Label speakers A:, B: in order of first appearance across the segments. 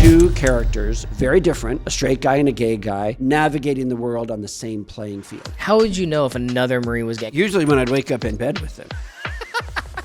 A: two characters, very different, a straight guy and a gay guy, navigating the world on the same playing field.
B: How would you know if another Marine was gay?
A: Usually when I'd wake up in bed with them.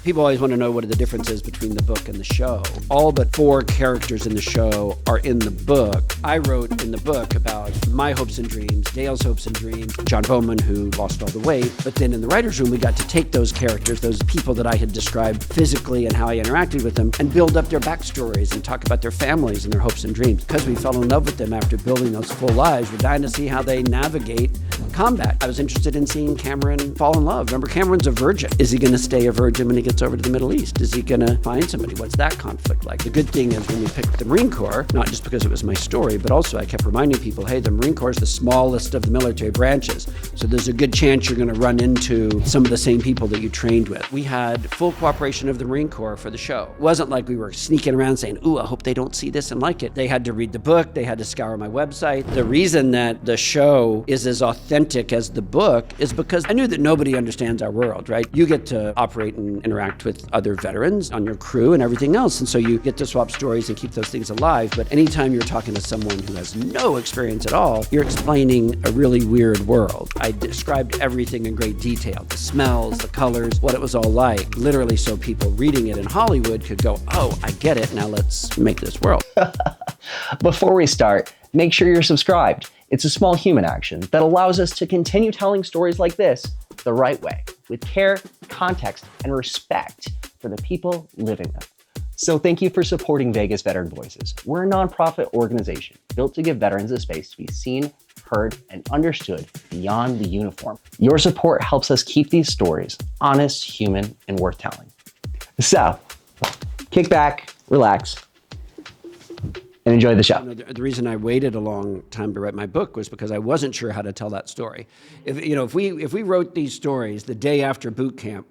A: People always want to know what the difference is between the book and the show. All but 4 characters in the show are in the book. I wrote in the book about my hopes and dreams, Dale's hopes and dreams, John Bowman, who lost all the weight. But then in the writer's room, we got to take those characters, those people that I had described physically and how I interacted with them, and build up their backstories and talk about their families and their hopes and dreams. Because we fell in love with them after building those full lives, we're dying to see how they navigate combat. I was interested in seeing Cameron fall in love. Remember, Cameron's a virgin. Is he going to stay a virgin when he gets over to the Middle East? Is he going to find somebody? What's that conflict like? The good thing is when we picked the Marine Corps, not just because it was my story, but also I kept reminding people, hey, the Marine Corps is the smallest of the military branches. So there's a good chance you're going to run into some of the same people that you trained with. We had full cooperation of the Marine Corps for the show. It wasn't like we were sneaking around saying, ooh, I hope they don't see this and like it. They had to read the book. They had to scour my website. The reason that the show is as authentic as the book is because I knew that nobody understands our world, right? You get to operate and interact with other veterans on your crew and everything else. And so you get to swap stories and keep those things alive. But anytime you're talking to someone who has no experience at all, you're explaining a really weird world. I described everything in great detail, the smells, the colors, what it was all like, literally so people reading it in Hollywood could go, oh, I get it. Now let's make this world.
C: Before we start, make sure you're subscribed. It's a small human action that allows us to continue telling stories like this the right way, with care, context, and respect for the people living them. So thank you for supporting Vegas Veteran Voices. We're a nonprofit organization built to give veterans a space to be seen, heard, and understood beyond the uniform. Your support helps us keep these stories honest, human, and worth telling. So, kick back, relax, and enjoy the show.
A: The reason I waited a long time to write my book was because I wasn't sure how to tell that story. If we wrote these stories the day after boot camp,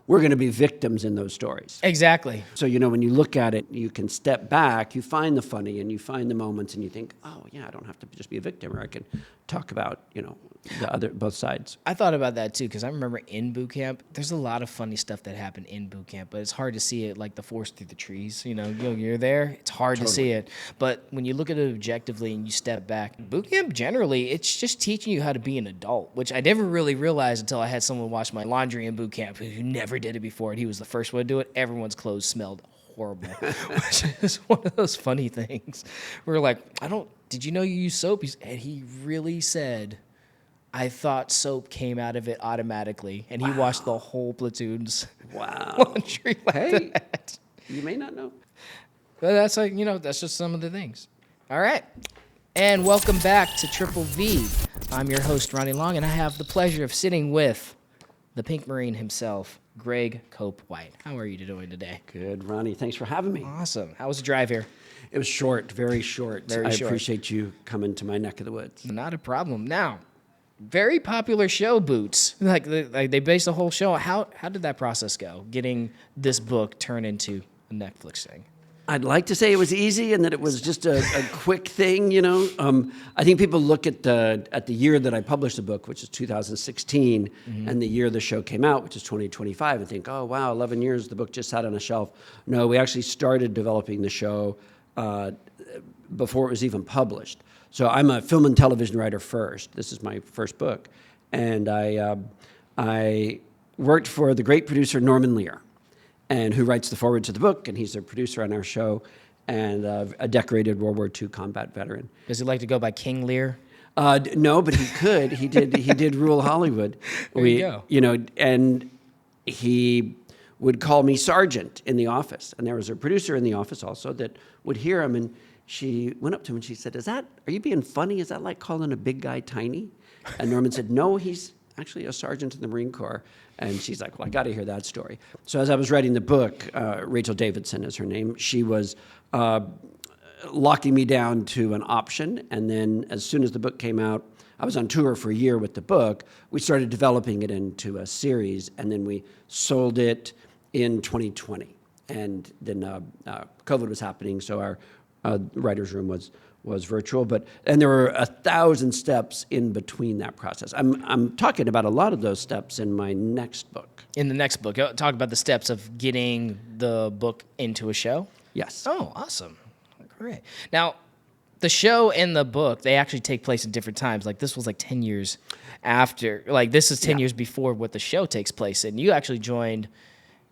A: we're going to be victims in those stories.
B: Exactly.
A: So, when you look at it, you can step back, you find the funny and you find the moments and you think, oh yeah, I don't have to just be a victim, or I can talk about, both sides.
B: I thought about that too, because I remember in boot camp, there's a lot of funny stuff that happened in boot camp, but it's hard to see it like the forest through the trees. You're there, it's hard to see it. But when you look at it objectively and you step back, boot camp generally, it's just teaching you how to be an adult, which I never really realized until I had someone wash my laundry in boot camp who never did it before, and he was the first one to do it. Everyone's clothes smelled horrible, which is one of those funny things. We were like, did you know you use soap? And he really said, I thought soap came out of it automatically, and he washed the whole platoon's laundry like that.
A: You may not know.
B: But that's that's just some of the things. All right. And welcome back to Triple V. I'm your host, Ronnie Long, and I have the pleasure of sitting with the Pink Marine himself, Greg Cope White. How are you doing today?
A: Good, Ronnie. Thanks for having me.
B: Awesome. How was the drive here?
A: It was short, very short. I appreciate you coming to my neck of the woods.
B: Not a problem. Now, very popular show, Boots. Like they based the whole show. How did that process go? Getting this book turned into a Netflix thing.
A: I'd like to say it was easy and that it was just a quick thing, I think people look at the year that I published the book, which is 2016, and the year the show came out, which is 2025, and think, oh, wow, 11 years, the book just sat on a shelf. No, we actually started developing the show before it was even published. So I'm a film and television writer first. This is my first book. And I worked for the great producer Norman Lear, and who writes the foreword to the book, and he's a producer on our show, and a decorated World War II combat veteran.
B: Does he like to go by King Lear?
A: No, but he could. He did rule Hollywood.
B: There you go.
A: And he would call me Sergeant in the office, and there was a producer in the office also that would hear him, and she went up to him and she said, are you being funny? Is that like calling a big guy tiny? And Norman said, no, he's actually a sergeant in the Marine Corps. And she's like, well, I got to hear that story. So as I was writing the book, Rachel Davidson is her name, she was locking me down to an option. And then as soon as the book came out, I was on tour for a year with the book. We started developing it into a series, and then we sold it in 2020. And then COVID was happening, so our writer's room was virtual, and there were 1,000 steps in between that process. I'm talking about a lot of those steps in my next book.
B: In the next book, talk about the steps of getting the book into a show?
A: Yes.
B: Oh, awesome. All right. Now, the show and the book, they actually take place in different times. Like this was like 10 years after, like this is 10 years before what the show takes place. And you actually joined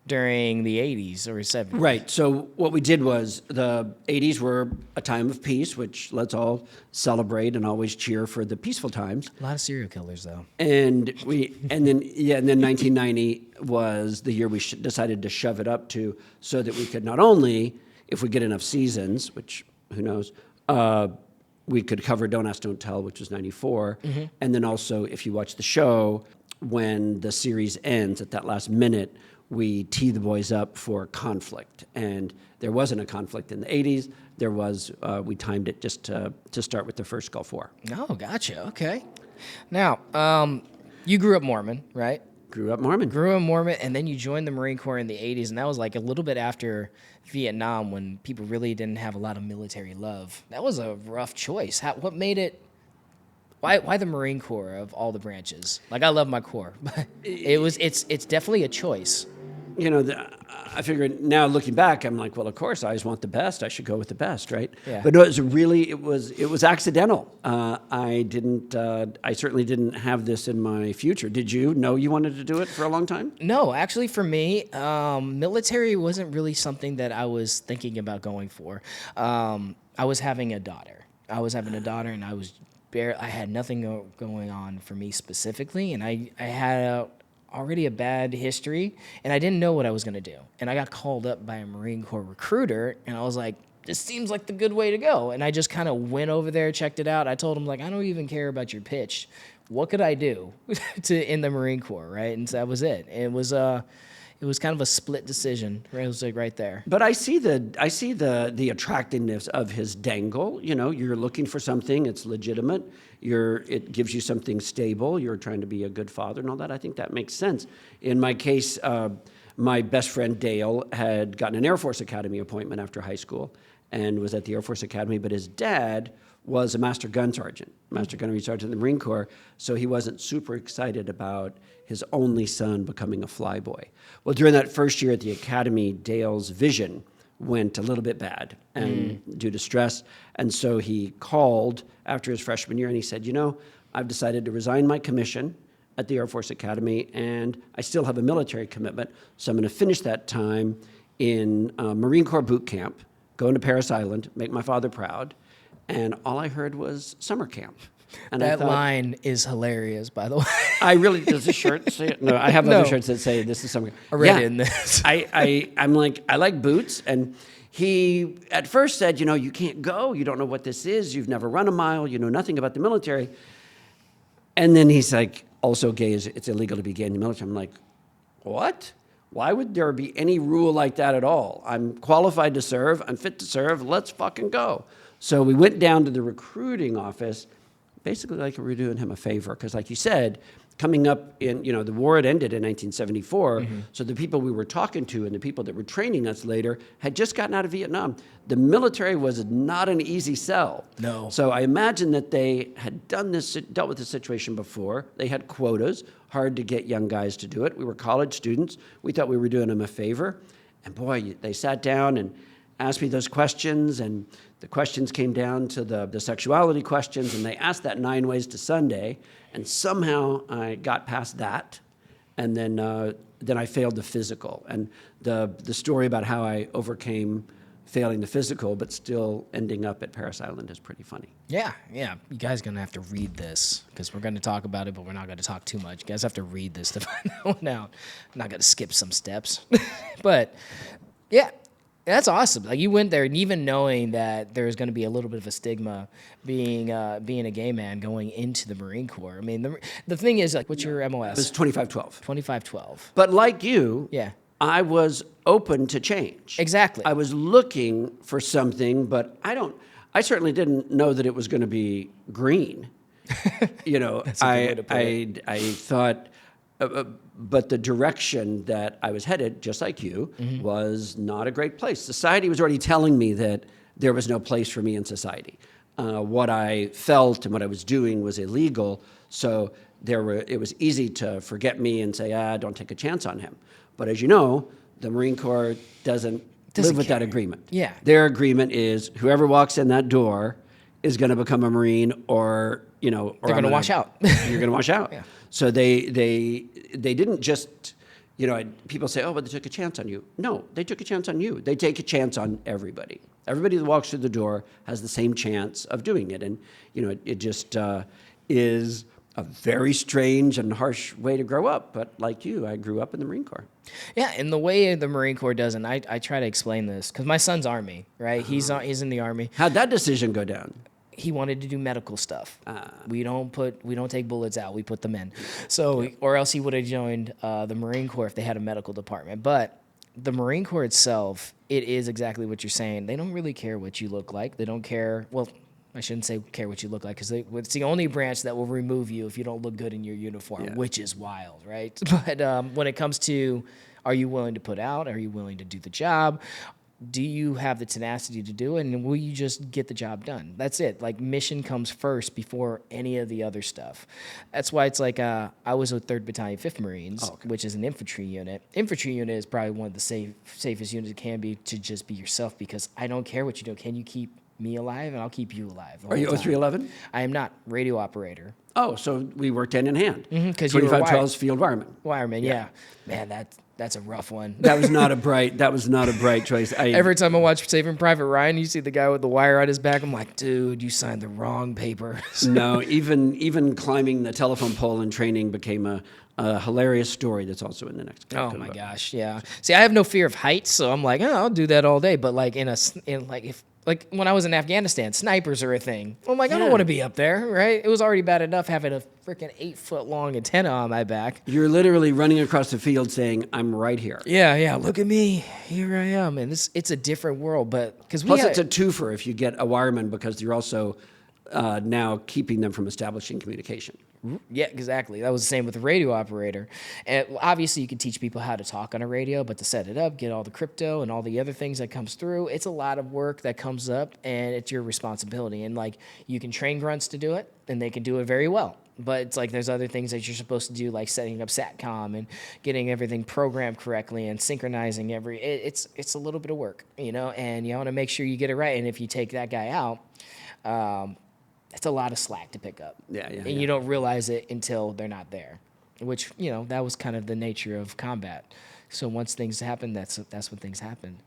B: during the 80s or 70s.
A: Right. So what we did was the 80s were a time of peace, which let's all celebrate and always cheer for the peaceful times.
B: A lot of serial killers, though.
A: And then 1990 was the year we decided to shove it up to, so that we could not only, if we get enough seasons, which who knows, we could cover Don't Ask, Don't Tell, which was 94. And then also, if you watch the show, when the series ends at that last minute, we tee the boys up for conflict. And there wasn't a conflict in the 80s. There was, we timed it just to start with the first Gulf War.
B: Oh, gotcha. Okay. Now, you grew up Mormon, right?
A: Grew up Mormon.
B: Grew up Mormon, and then you joined the Marine Corps in the 80s, and that was like a little bit after Vietnam when people really didn't have a lot of military love. That was a rough choice. What made it? Why the Marine Corps of all the branches? Like, I love my Corps, but it's definitely a choice.
A: You know, I figured now looking back, I'm like, well, of course, I always want the best. I should go with the best, right?
B: Yeah.
A: But no, it was accidental. I certainly didn't have this in my future. Did you know you wanted to do it for a long time?
B: No, actually, for me, military wasn't really something that I was thinking about going for. I was having a daughter. And I had nothing going on for me specifically, and I had already a bad history, and I didn't know what I was going to do. And I got called up by a Marine Corps recruiter, and I was like, this seems like the good way to go. And I just kind of went over there, checked it out. I told him, like, I don't even care about your pitch. What could I do in the Marine Corps, right? And so that was it. It was kind of a split decision. Right? It was like right there.
A: But I see the attractiveness of his dangle. You know, you're looking for something, it's legitimate. It gives you something stable. You're trying to be a good father and all that. I think that makes sense. In my case, my best friend Dale had gotten an Air Force Academy appointment after high school and was at the Air Force Academy, but his dad was a master gunnery sergeant in the Marine Corps, so he wasn't super excited about his only son becoming a flyboy. Well, during that first year at the academy, Dale's vision went a little bit bad and due to stress, and so he called after his freshman year and he said, you know, I've decided to resign my commission at the Air Force Academy, and I still have a military commitment, so I'm going to finish that time in Marine Corps boot camp, going to Parris Island, make my father proud. And all I heard was summer camp. And
B: that line is hilarious, by the way.
A: I really, does the shirt say it? No, I have other shirts that say this is summer camp.
B: I read it in this.
A: I'm like, I like boots. And he at first said, you know, you can't go. You don't know what this is. You've never run a mile. You know nothing about the military. And then he's like, also gay, it's illegal to be gay in the military. I'm like, what? Why would there be any rule like that at all? I'm qualified to serve. I'm fit to serve. Let's fucking go. So we went down to the recruiting office, basically like we were doing him a favor, because like you said, coming up in, you know, the war had ended in 1974, so the people we were talking to and the people that were training us later had just gotten out of Vietnam. The military was not an easy sell.
B: No.
A: So I imagine that they had dealt with this situation before. They had quotas, hard to get young guys to do it. We were college students. We thought we were doing them a favor. And boy, they sat down and asked me those questions, and the questions came down to the sexuality questions, and they asked that 9 ways to Sunday, and somehow I got past that, and then I failed the physical. And the story about how I overcame failing the physical but still ending up at Parris Island is pretty funny.
B: Yeah. You guys are going to have to read this because we're going to talk about it, but we're not going to talk too much. You guys have to read this to find that one out. I'm not going to skip some steps. But, yeah. That's awesome. Like, you went there, and even knowing that there was going to be a little bit of a stigma being a gay man going into the Marine Corps. I mean, the thing is, like, what's your MOS?
A: It was 2512.
B: 2512.
A: But like you,
B: yeah,
A: I was open to change.
B: Exactly.
A: I was looking for something, but I certainly didn't know that it was going to be green. You know, I thought. But the direction that I was headed, just like you, was not a great place. Society was already telling me that there was no place for me in society. What I felt and what I was doing was illegal, so it was easy to forget me and say, don't take a chance on him. But as you know, the Marine Corps doesn't
B: Doesn't
A: live with
B: care.
A: that agreement.
B: Yeah.
A: Their agreement is whoever walks in that door is going to become a Marine, or or
B: They're going to wash out.
A: You're going to wash out.
B: Yeah.
A: So they didn't just, people say, oh, but they took a chance on you. No, they took a chance on you. They take a chance on everybody. Everybody that walks through the door has the same chance of doing it. And, it just is a very strange and harsh way to grow up. But like you, I grew up in the Marine Corps.
B: Yeah, and the way the Marine Corps does, and I try to explain this, because my son's Army, right? He's in the Army.
A: How'd that decision go down?
B: He wanted to do medical stuff. We don't take bullets out. We put them in. So, or else he would have joined the Marine Corps if they had a medical department. But the Marine Corps itself, it is exactly what you're saying. They don't really care what you look like. They don't care. Well, I shouldn't say care what you look like, because it's the only branch that will remove you if you don't look good in your uniform, which is wild, right? But when it comes to, are you willing to put out? Are you willing to do the job? Do you have the tenacity to do it, and will you just get the job done? That's it. Like, mission comes first before any of the other stuff. That's why it's like I was with 3rd Battalion, 5th Marines, which is an infantry unit. Infantry unit is probably one of the safest units it can be to just be yourself, because I don't care what you do. Can you keep me alive, and I'll keep you alive.
A: Are you 0311?
B: I am not. Radio operator.
A: Oh, so we worked hand in hand.
B: 'Cause
A: field wireman.
B: Wireman, yeah. Man, that's a rough one.
A: That was not a bright choice.
B: Every time I watch Saving Private Ryan, you see the guy with the wire on his back. I'm like, dude, you signed the wrong paper.
A: No, even climbing the telephone pole in training became a hilarious story that's also in the next book.
B: Oh my gosh, yeah. See, I have no fear of heights, so I'm like, I'll do that all day. But like like when I was in Afghanistan, snipers are a thing. I'm like, I don't want to be up there, right? It was already bad enough having a freaking 8-foot-long antenna on my back.
A: You're literally running across the field saying, "I'm right here."
B: Yeah. Look at me. Here I am, and it's a different world. But because
A: it's a twofer if you get a wireman, because you're also now keeping them from establishing communication.
B: Yeah, exactly. That was the same with the radio operator. And obviously, you can teach people how to talk on a radio, but to set it up, get all the crypto and all the other things that comes through, it's a lot of work that comes up, and it's your responsibility. And like, you can train grunts to do it, and they can do it very well. But it's like there's other things that you're supposed to do, like setting up SATCOM and getting everything programmed correctly and synchronizing it's a little bit of work, and you want to make sure you get it right. And if you take that guy out, it's a lot of slack to pick up. And you don't realize it until they're not there, which, that was kind of the nature of combat. So once things happen, that's when things happen.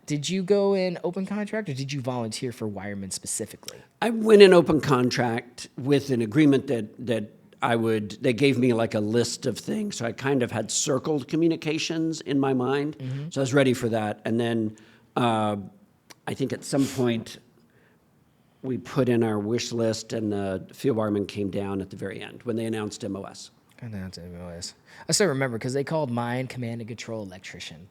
B: Did you go in open contract, or did you volunteer for wiremen specifically?
A: I went in open contract with an agreement that they gave me like a list of things. So I kind of had circled communications in my mind. Mm-hmm. So I was ready for that. And then I think at some point we put in our wish list, and the field wireman came down at the very end when they announced MOS.
B: I still remember, because they called mine command and control electrician.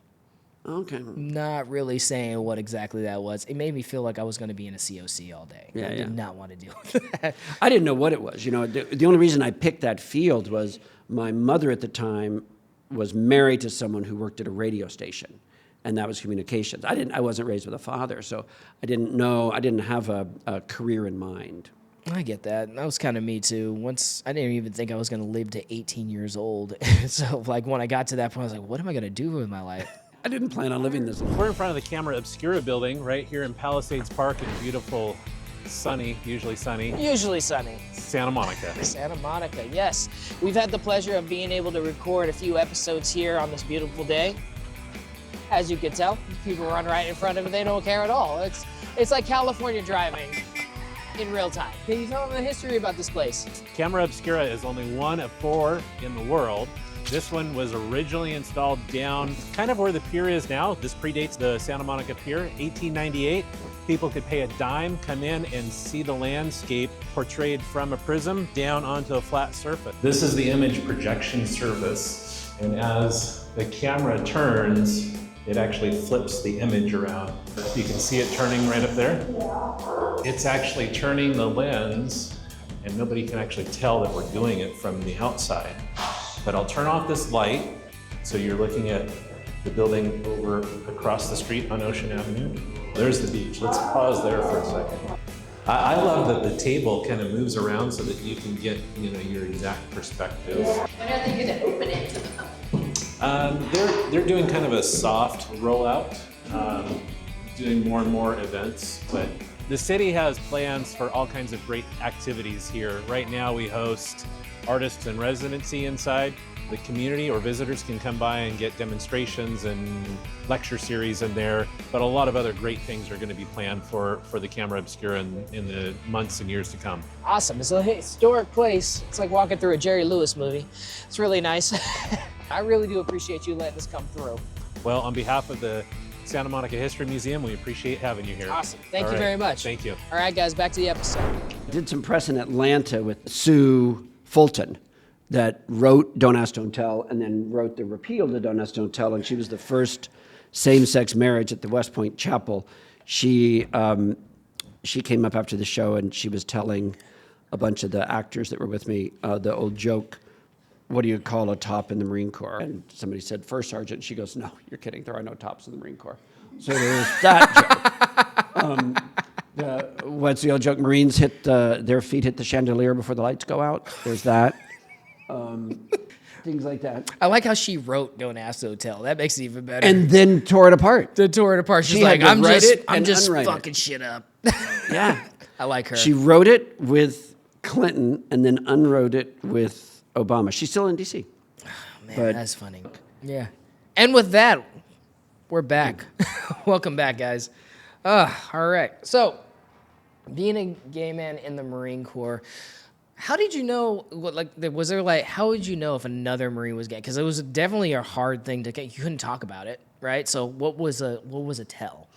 A: Okay.
B: Not really saying what exactly that was. It made me feel like I was going to be in a COC all day. I did not want to deal with that.
A: I didn't know what it was. The only reason I picked that field was my mother at the time was married to someone who worked at a radio station, and that was communications. I wasn't raised with a father, so I didn't know. I didn't have a career in mind.
B: I get that. That was kind of me too. Once I didn't even think I was going to live to 18 years old. So like when I got to that point, I was like, what am I going to do with my life?
A: I didn't plan on living this long.
D: We're in front of the Camera Obscura building right here in Palisades Park in beautiful, usually sunny Santa Monica.
B: Santa Monica, yes. We've had the pleasure of being able to record a few episodes here on this beautiful day. As you can tell, people run right in front of it. They don't care at all. It's like California driving in real time. Can you tell them the history about this place?
D: Camera Obscura is only one of 4 in the world. This one was originally installed down kind of where the pier is now. This predates the Santa Monica Pier, 1898. People could pay a dime, come in and see the landscape portrayed from a prism down onto a flat surface. This is the image projection surface, and as the camera turns, it actually flips the image around. You can see it turning right up there. It's actually turning the lens, and nobody can actually tell that we're doing it from the outside. But I'll turn off this light, so you're looking at the building over across the street on Ocean Avenue. There's the beach. Let's pause there for a second. I love that the table kind of moves around so that you can get your exact perspective.
E: When are they going to open it?
D: They're doing kind of a soft rollout. doing more and more events. But the city has plans for all kinds of great activities here. Right now we host artists in residency inside. The community or visitors can come by and get demonstrations and lecture series in there, but a lot of other great things are going to be planned for the Camera Obscura in the months and years to come.
B: Awesome. It's a historic place. It's like walking through a Jerry Lewis movie. It's really nice. I really do appreciate you letting us come through.
D: Well, on behalf of the Santa Monica History Museum, we appreciate having you here.
B: Awesome. Thank you very much.
D: Thank you.
B: All right, guys, back to the episode.
A: Did some press in Atlanta with Sue Fulton that wrote Don't Ask, Don't Tell, and then wrote the repeal to Don't Ask, Don't Tell, and she was the first same-sex marriage at the West Point Chapel. She came up after the show, and she was telling a bunch of the actors that were with me the old joke, what do you call a top in the Marine Corps? And somebody said, first sergeant. She goes, no, you're kidding. There are no tops in the Marine Corps. So there was that joke. What's the old joke? Marines their feet hit the chandelier before the lights go out. There's that. Things like that.
B: I like how she wrote Don't Ask, Don't Tell. That makes it even better.
A: And then tore it apart.
B: She's
A: She
B: like,
A: had to
B: I'm
A: write
B: just,
A: it
B: I'm
A: and
B: just
A: unwrite it.
B: fucking shit up.
A: Yeah.
B: I like her.
A: She wrote it with Clinton and then unwrote it with Obama. She's still in D.C.
B: Man,
A: but-
B: that's funny. Yeah. And with that, we're back. Welcome back, guys. All right. So, being a gay man in the Marine Corps, how did you know? How would you know if another Marine was gay? Because it was definitely a hard thing to get. You couldn't talk about it, right? So, what was a tell?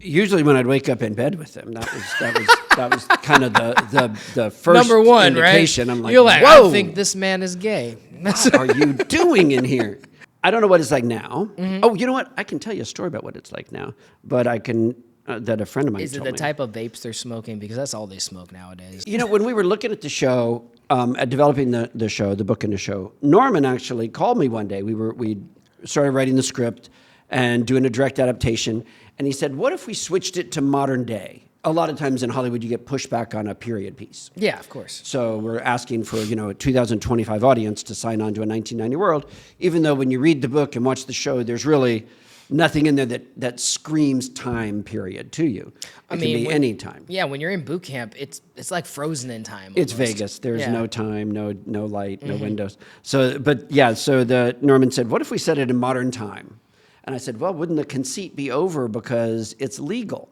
A: Usually when I'd wake up in bed with him, that was kind of the first
B: Number one,
A: indication.
B: right?
A: I'm like,
B: You're like,
A: whoa,
B: I think this man is gay.
A: what are you doing in here? I don't know what it's like now.
B: Mm-hmm.
A: Oh, you know what? I can tell you a story about what it's like now, but I can that a friend of mine
B: Is it
A: told
B: the
A: me.
B: type of vapes they're smoking? Because that's all they smoke nowadays.
A: You know, when we were looking at the show, at developing the show, the book and the show, Norman actually called me one day. We started writing the script and doing a direct adaptation, and he said, "What if we switched it to modern day?" A lot of times in Hollywood, you get pushback on a period piece.
B: Yeah, of course.
A: So we're asking for, a 2025 audience to sign on to a 1990 world, even though when you read the book and watch the show, there's really nothing in there that screams time period to you. It can be any time.
B: Yeah, when you're in boot camp, it's like frozen in time.
A: It's
B: almost.
A: Vegas. There's
B: Yeah.
A: no time, no light, no windows. So the Norman said, "What if we set it in modern time?" And I said, "Well, wouldn't the conceit be over because it's legal?"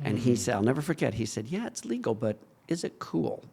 A: And he said, I'll never forget, he said, "Yeah, it's legal, but is it cool?"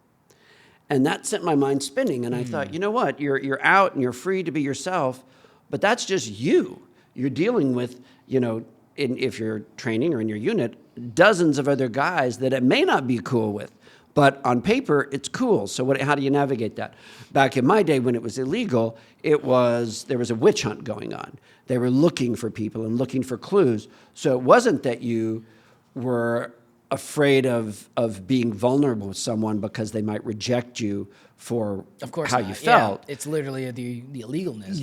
A: And that sent my mind spinning. And I thought, you know what? You're out and you're free to be yourself, but that's just you. You're dealing with, if you're training or in your unit, dozens of other guys that it may not be cool with. But on paper, it's cool. So how do you navigate that? Back in my day when it was illegal, there was a witch hunt going on. They were looking for people and looking for clues. So it wasn't that you were afraid of being vulnerable with someone because they might reject you for how you felt.
B: Yeah, it's literally the illegalness.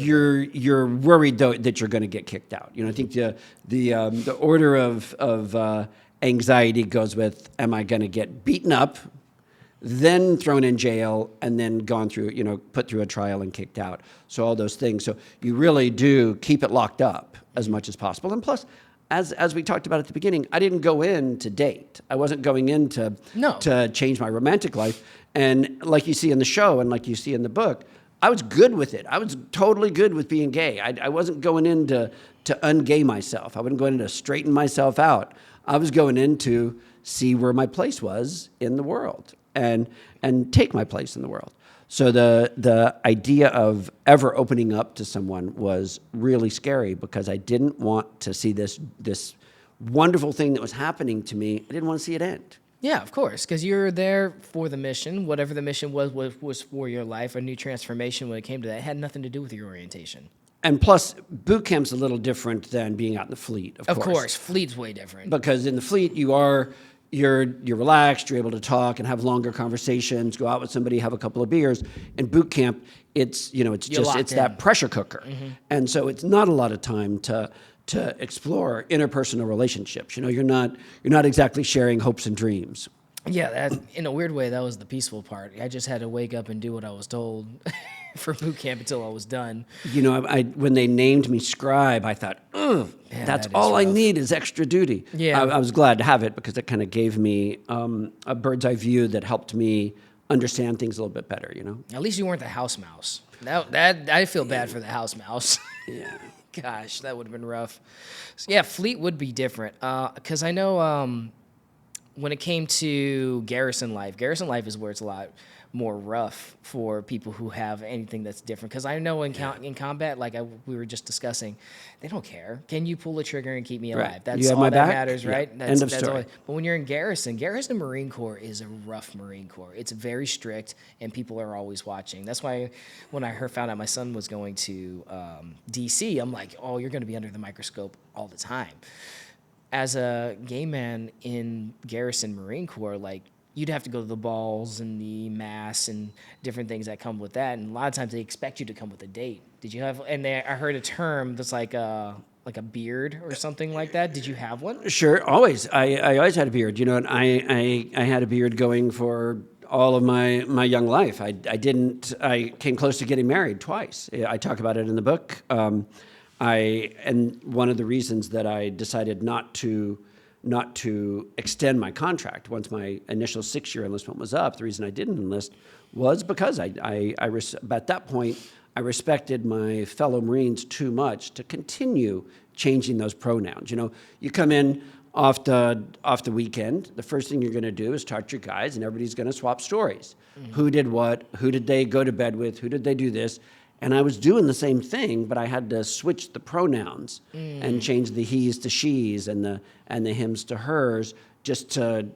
A: You're worried though that you're going to get kicked out. I think the order of anxiety goes with, am I going to get beaten up, then thrown in jail, and then gone through, put through a trial and kicked out. So all those things. So you really do keep it locked up as much as possible. And plus, as we talked about at the beginning, I didn't go in to date. I wasn't going in to change my romantic life. And like you see in the show and like you see in the book, I was good with it. I was totally good with being gay. I wasn't going in to ungay myself. I wasn't going in to straighten myself out. I was going in to see where my place was in the world and take my place in the world. So the idea of ever opening up to someone was really scary because I didn't want to see this wonderful thing that was happening to me. I didn't want to see it end.
B: Yeah, of course, because you're there for the mission. Whatever the mission was for your life, a new transformation when it came to that. It had nothing to do with your orientation.
A: And plus, boot camp's a little different than being out in the fleet, of course.
B: Of course, fleet's way different.
A: Because in the fleet, you're relaxed, you're able to talk and have longer conversations, go out with somebody, have a couple of beers. In boot camp, it's that pressure cooker. Mm-hmm. And so it's not a lot of time to explore interpersonal relationships. You're not exactly sharing hopes and dreams.
B: Yeah, in a weird way, that was the peaceful part. I just had to wake up and do what I was told. for boot camp until I was done.
A: You know, when they named me scribe, I thought, ugh,
B: Yeah,
A: that's
B: that is
A: all I
B: rough.
A: need is extra duty.
B: Yeah.
A: I was glad to have it because it kind of gave me a bird's eye view that helped me understand things a little bit better, you know?
B: At least you weren't the house mouse. That I feel bad for the house mouse.
A: Yeah.
B: Gosh, that would have been rough. So, yeah, Fleet would be different because I know when it came to garrison life is where it's a lot more rough for people who have anything that's different. Because I know in combat, like we were just discussing, they don't care. Can you pull a trigger and keep me alive?
A: Right.
B: That's
A: You have
B: all
A: my
B: that
A: back?
B: matters,
A: Yeah.
B: right?
A: End of
B: That's
A: story.
B: but when you're in Garrison Marine Corps is a rough Marine Corps. It's very strict, and people are always watching. That's why when I found out my son was going to D.C., I'm like, oh, you're going to be under the microscope all the time. As a gay man in Garrison Marine Corps, like, you'd have to go to the balls and the mass and different things that come with that. And a lot of times they expect you to come with a date. Did you have? And I heard a term that's like a beard or something like that. Did you have one?
A: Sure, always. I always had a beard, you know, and I had a beard going for all of my young life. I came close to getting married twice. I talk about it in the book. And one of the reasons that I decided not to extend my contract once my initial 6-year enlistment was up, the reason I didn't enlist was because at that point, I respected my fellow Marines too much to continue changing those pronouns. You know, you come in off the weekend, the first thing you're going to do is talk to your guys, and everybody's going to swap stories. Mm-hmm. Who did what? Who did they go to bed with? Who did they do this? And I was doing the same thing, but I had to switch the pronouns and change the he's to she's and the hims to hers, just to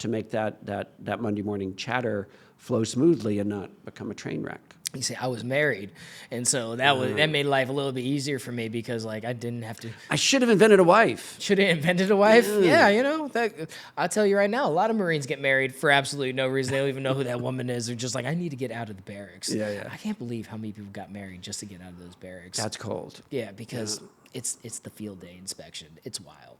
A: make that Monday morning chatter flow smoothly and not become a train wreck.
B: You say I was married, and so that made life a little bit easier for me because like I didn't have to.
A: I should have invented a wife.
B: Should have invented a wife? Yeah, you know that. I'll tell you right now, a lot of Marines get married for absolutely no reason. They don't even know who that woman is. They're just like, I need to get out of the barracks.
A: Yeah.
B: I can't believe how many people got married just to get out of those barracks.
A: That's cold.
B: Yeah, because it's the field day inspection. It's wild.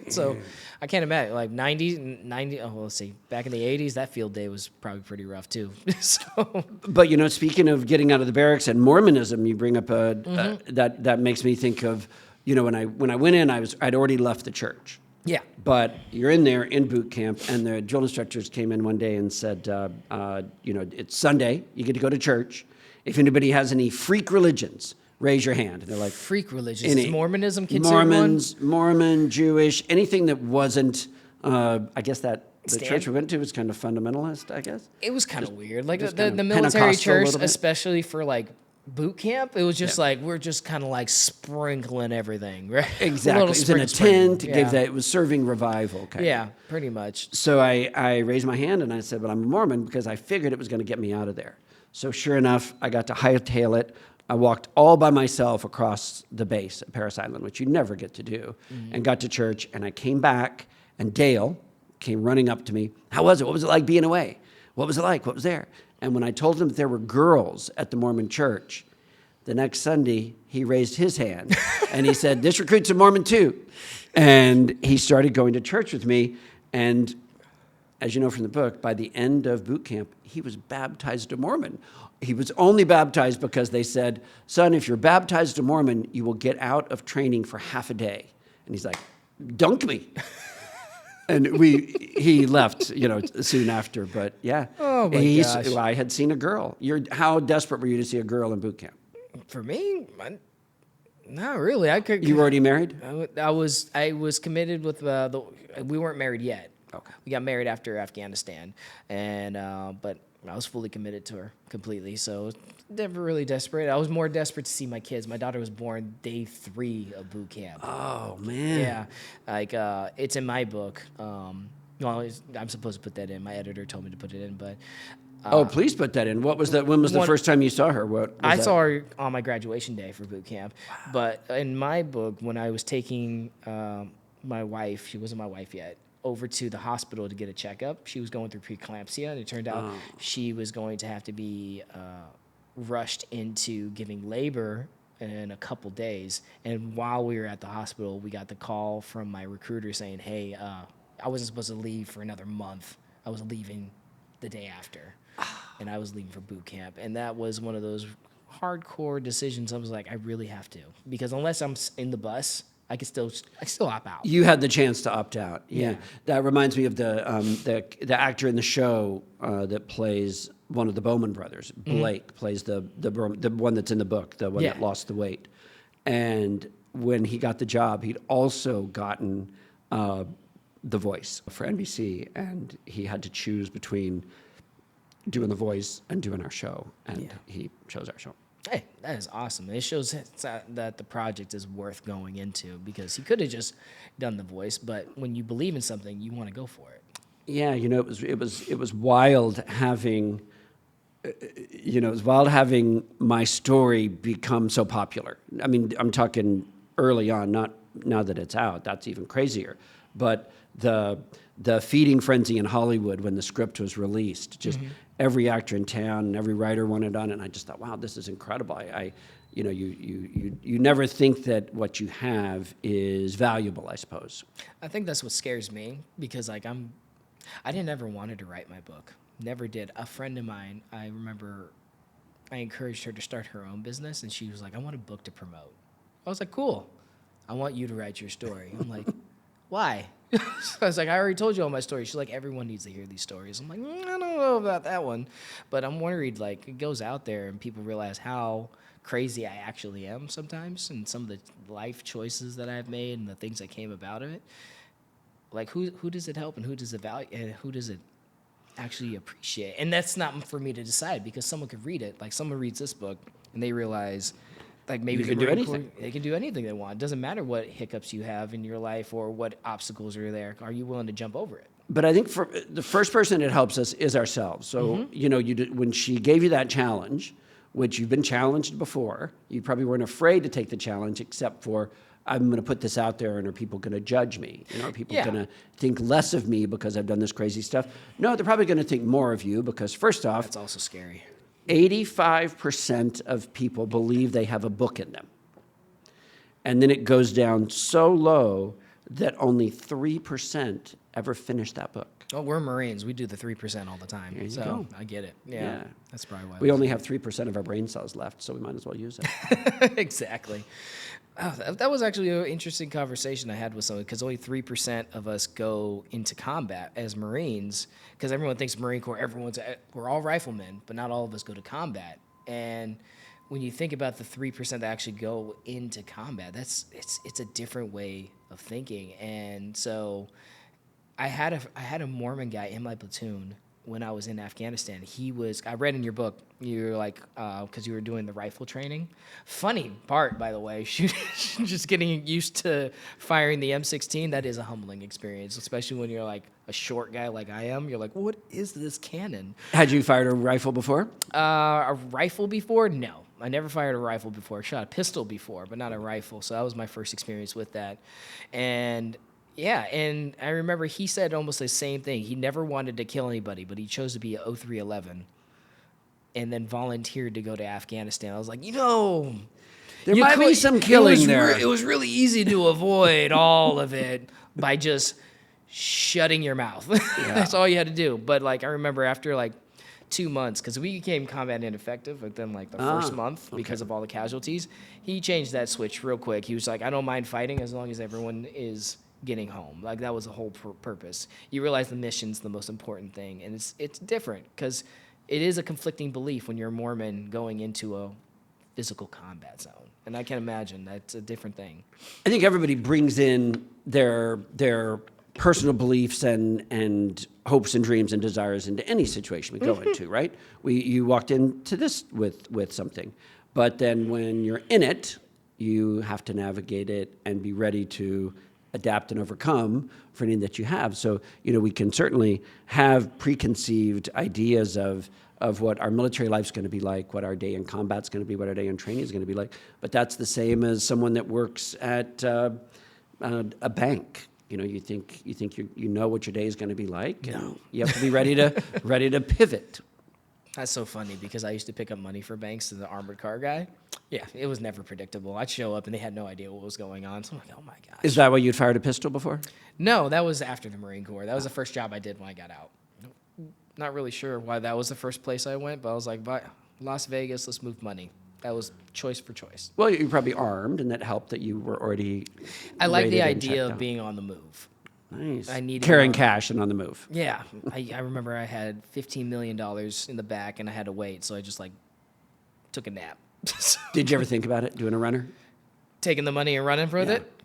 B: So I can't imagine like 90. Oh, well, let's see. Back in the 80s, that field day was probably pretty rough too. So.
A: But you know, speaking of getting out of the barracks and Mormonism, you bring up that makes me think of, you know, when I went in, I'd already left the church.
B: Yeah.
A: But you're in there in boot camp, and the drill instructors came in one day and said, you know, it's Sunday, you get to go to church. If anybody has any freak religions, raise your hand. And they're like,
B: freak religions. Is Mormonism considered
A: Mormon, Jewish, anything that wasn't, I guess that the church we went to was kind of fundamentalist, I guess.
B: It was kind of weird. Like
A: just
B: the
A: kind of
B: military
A: Pentecostal a
B: church,
A: little bit.
B: especially for like boot camp, it was just like, we're just kind of like sprinkling everything, right?
A: Exactly. It was in a tent. It was serving revival.
B: Yeah, pretty much.
A: So I raised my hand and I said, well, I'm a Mormon, because I figured it was going to get me out of there. So sure enough, I got to hightail it. I walked all by myself across the base at Parris Island, which you never get to do, and got to church. And I came back, and Dale came running up to me. How was it? What was it like being away? What was it like? What was there? And when I told him that there were girls at the Mormon church, the next Sunday, he raised his hand, and he said, this recruit's a Mormon too. And he started going to church with me. And as you know from the book, by the end of boot camp, he was baptized a Mormon. He was only baptized because they said, son, if you're baptized a Mormon, you will get out of training for half a day. And he's like, dunk me. And he left, you know, soon after. But yeah,
B: oh my gosh.
A: Well, I had seen a girl. How desperate were you to see a girl in boot camp?
B: For me, not really.
A: You were already married?
B: I was committed with we weren't married yet.
A: Okay.
B: We got married after Afghanistan, and but I was fully committed to her completely. So never really desperate. I was more desperate to see my kids. My daughter was born day 3 of boot camp.
A: Oh man.
B: Yeah, like it's in my book. Well, I'm supposed to put that in. My editor told me to put it in, but.
A: Please put that in. What was that? When was the first time you saw her?
B: I saw her on my graduation day for boot camp. Wow. But in my book, when I was taking my wife, she wasn't my wife yet, over to the hospital to get a checkup. She was going through preeclampsia, and it turned out she was going to have to be rushed into giving labor in a couple days. And while we were at the hospital, we got the call from my recruiter saying, hey, I wasn't supposed to leave for another month. I was leaving the day after. and I was leaving for boot camp, and that was one of those hardcore decisions. I was like, I really have to, because unless I'm in the bus, I still opt out.
A: You had the chance to opt out. Yeah.
B: Yeah.
A: That reminds me of the actor in the show that plays one of the Bowman brothers. Blake plays the one that's in the book, the one that lost the weight. And when he got the job, he'd also gotten The Voice for NBC, and he had to choose between doing The Voice and doing our show, and he chose our show.
B: Hey, that is awesome. It shows that the project is worth going into, because he could have just done The Voice, but when you believe in something, you want to go for it.
A: Yeah, it was wild having, having my story become so popular. I mean, I'm talking early on, not now that it's out. That's even crazier. But the feeding frenzy in Hollywood when the script was released, just every actor in town and every writer wanted on it, and I just thought, wow, this is incredible. You never think that what you have is valuable, I suppose.
B: I think that's what scares me, because I didn't ever wanted to write my book. Never did. A friend of mine, I remember I encouraged her to start her own business, and she was like, I want a book to promote. I was like, cool. I want you to write your story. I'm like, why? So I was like, I already told you all my stories. She's like, everyone needs to hear these stories. I'm like, I don't know about that one. But I'm worried, like, it goes out there and people realize how crazy I actually am sometimes, and some of the life choices that I've made and the things that came about of it. Like, who does it help, and who does it value, and who does it actually appreciate? And that's not for me to decide, because someone could read it. Like, someone reads this book and they realize, like, maybe
A: You can do anything.
B: They can do anything they want. It doesn't matter what hiccups you have in your life or what obstacles are there. Are you willing to jump over it?
A: But I think for the first person it helps us is ourselves. So, when she gave you that challenge, which you've been challenged before, you probably weren't afraid to take the challenge, except for, I'm going to put this out there, and are people going to judge me? Are people going to think less of me because I've done this crazy stuff? No, they're probably going to think more of you, because first off,
B: That's also scary.
A: 85% of people believe they have a book in them. And then it goes down so low that only 3% ever finish that book.
B: Oh, we're Marines. We do the 3% all the time.
A: There you
B: So
A: go.
B: I get it.
A: Yeah.
B: That's probably why.
A: We only have 3% of our brain cells left, so we might as well use it.
B: Exactly. Oh, that was actually an interesting conversation I had with someone, because only 3% of us go into combat as Marines, because everyone thinks Marine Corps, we're all riflemen, but not all of us go to combat. And when you think about the 3% that actually go into combat, it's a different way of thinking. And so I had a Mormon guy in my platoon when I was in Afghanistan. I read in your book, you were like, because you were doing the rifle training. Funny part, by the way, just getting used to firing the M16, that is a humbling experience, especially when you're like a short guy like I am. You're like, what is this cannon?
A: Had you fired a rifle before?
B: A rifle before? No. I never fired a rifle before. I shot a pistol before, but not a rifle. So that was my first experience with that. And yeah, and I remember he said almost the same thing. He never wanted to kill anybody, but he chose to be a 0311 and then volunteered to go to Afghanistan. I was like,
A: There might be some killing there.
B: It was really easy to avoid all of it by just shutting your mouth. That's all you had to do. But like, I remember after like 2 months, because we became combat ineffective within like the first month because of all the casualties, he changed that switch real quick. He was like, I don't mind fighting as long as everyone is getting home. Like, that was the whole purpose. You realize the mission's the most important thing, and it's different, because it is a conflicting belief when you're a Mormon going into a physical combat zone, and I can imagine that's a different thing.
A: I think everybody brings in their personal beliefs and hopes and dreams and desires into any situation we go into, right? You walked into this with something, but then when you're in it, you have to navigate it and be ready to adapt and overcome for anything that you have. So, we can certainly have preconceived ideas of what our military life's going to be like, what our day in combat's going to be, what our day in training is going to be like. But that's the same as someone that works at a bank. You think you know what your day is going to be like. No. You have to be ready to pivot.
B: That's so funny, because I used to pick up money for banks to the armored car guy. Yeah, it was never predictable. I'd show up and they had no idea what was going on. So I'm like, oh my gosh.
A: Is that why you'd fired a pistol before?
B: No, that was after the Marine Corps. That was the first job I did when I got out. Not really sure why that was the first place I went, but I was like, Las Vegas, let's move money. That was choice for choice.
A: Well, you're probably armed, and that helped that you were already.
B: I like the
A: rated and
B: idea
A: checked
B: of
A: out.
B: being on the move.
A: Nice.
B: I needed
A: carrying
B: one.
A: cash and on the move.
B: Yeah, I remember I had $15 million in the back, and I had to wait, so I just like took a nap.
A: Did you ever think about it, doing a runner?
B: Taking the money and running with
A: Yeah.
B: it.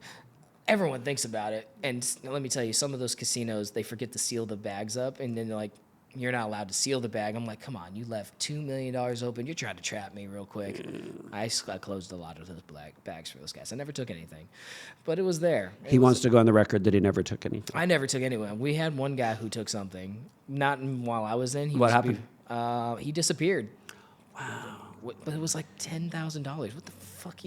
B: Everyone thinks about it, and let me tell you, some of those casinos, they forget to seal the bags up, and then they're like, you're not allowed to seal the bag. I'm like, come on, you left $2 million open. You're trying to trap me real quick. I closed a lot of those bags for those guys. I never took anything, but it was there.
A: He wants to go on the record that he never took anything.
B: I never took anyone. We had one guy who took something, not while I was in.
A: What happened?
B: He disappeared. Wow. But it was like $10,000. What the fuck?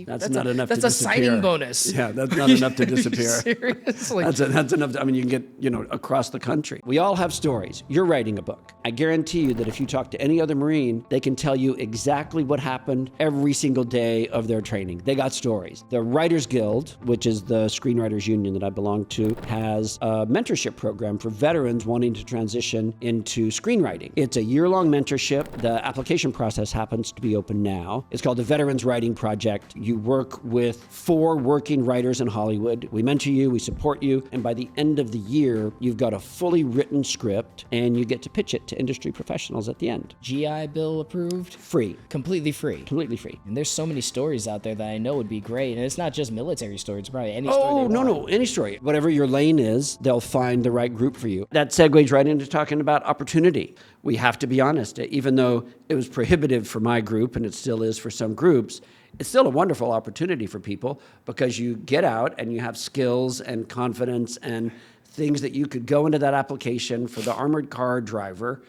A: That's not enough to
B: That's a
A: disappear.
B: signing bonus.
A: Yeah, that's not enough to disappear.
B: Seriously?
A: That's enough. I mean, you can get, across the country. We all have stories. You're writing a book. I guarantee you that if you talk to any other Marine, they can tell you exactly what happened every single day of their training. They got stories. The Writers Guild, which is the screenwriters union that I belong to, has a mentorship program for veterans wanting to transition into screenwriting. It's a year-long mentorship. The application process happens to be open now. It's called the Veterans Writing Project. You work with 4 working writers in Hollywood. We mentor you, we support you, and by the end of the year, you've got a fully written script, and you get to pitch it to industry professionals at the end.
B: GI Bill approved?
A: Free.
B: Completely free.
A: Completely free.
B: And there's so many stories out there that I know would be great. And it's not just military stories, it's probably any
A: Oh,
B: story.
A: no, any story. Whatever your lane is, they'll find the right group for you. That segues right into talking about opportunity. We have to be honest. Even though it was prohibitive for my group, and it still is for some groups, it's still a wonderful opportunity for people because you get out and you have skills and confidence and things that you could go into that application for the armored car driver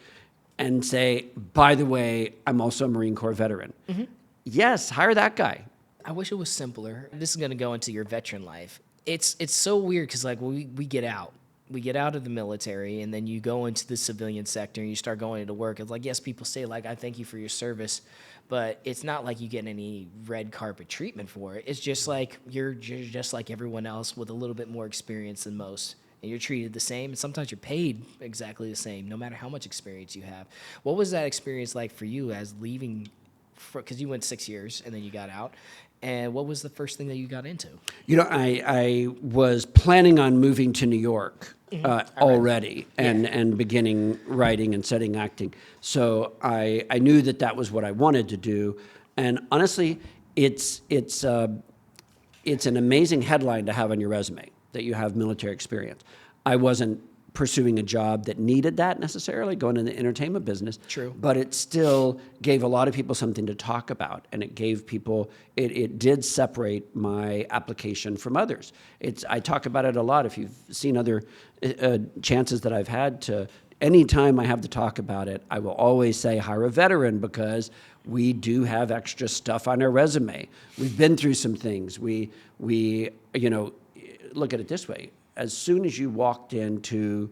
A: and say, by the way, I'm also a Marine Corps veteran. Mm-hmm. Yes, hire that guy.
B: I wish it was simpler. This is going to go into your veteran life. It's so weird because like we get out. We get out of the military and then you go into the civilian sector and you start going into work. It's like, yes, people say like, I thank you for your service, but it's not like you get any red carpet treatment for it. It's just like, you're just like everyone else with a little bit more experience than most. And you're treated the same, and sometimes you're paid exactly the same, no matter how much experience you have. What was that experience like for you as leaving, because you went 6 years and then you got out, and what was the first thing that you got into?
A: I was planning on moving to New York already and beginning writing and studying acting. So I knew that was what I wanted to do. And honestly, it's an amazing headline to have on your resume that you have military experience. I wasn't pursuing a job that needed that necessarily, going in the entertainment business.
B: True.
A: But it still gave a lot of people something to talk about, and it gave people, it did separate my application from others. I talk about it a lot. If you've seen other chances that I've had to, anytime I have to talk about it, I will always say hire a veteran because we do have extra stuff on our resume. We've been through some things. We look at it this way. As soon as you walked into